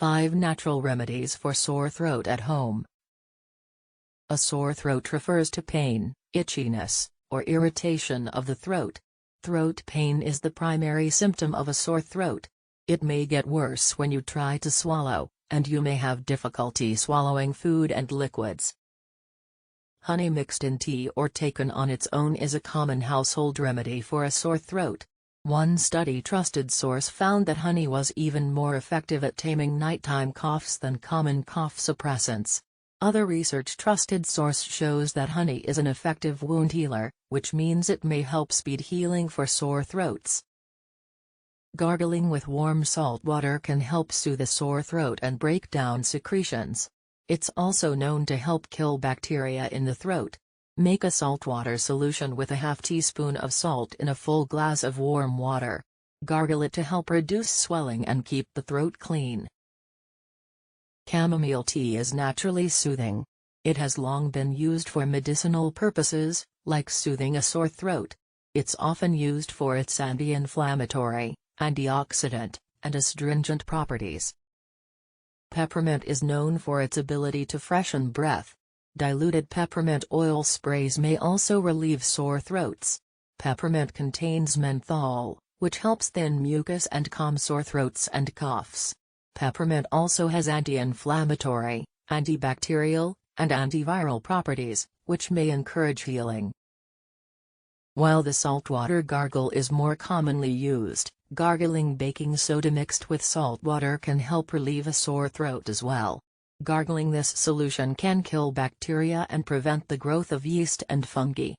5 Natural Remedies for Sore Throat at Home. A sore throat refers to pain, itchiness, or irritation of the throat. Throat pain is the primary symptom of a sore throat. It may get worse when you try to swallow, and you may have difficulty swallowing food and liquids. Honey mixed in tea or taken on its own is a common household remedy for a sore throat. One trusted source found that honey was even more effective at taming nighttime coughs than common cough suppressants. Other trusted source shows that honey is an effective wound healer, which means it may help speed healing for sore throats. Gargling with warm salt water can help soothe a sore throat and break down secretions. It's also known to help kill bacteria in the throat. Make a saltwater solution with a half teaspoon of salt in a full glass of warm water. Gargle it to help reduce swelling and keep the throat clean. Chamomile tea is naturally soothing. It has long been used for medicinal purposes, like soothing a sore throat. It's often used for its anti-inflammatory, antioxidant, and astringent properties. Peppermint is known for its ability to freshen breath. Diluted peppermint oil sprays may also relieve sore throats. Peppermint contains menthol, which helps thin mucus and calm sore throats and coughs. Peppermint also has anti-inflammatory, antibacterial, and antiviral properties, which may encourage healing. While the saltwater gargle is more commonly used, gargling baking soda mixed with salt water can help relieve a sore throat as well. Gargling this solution can kill bacteria and prevent the growth of yeast and fungi.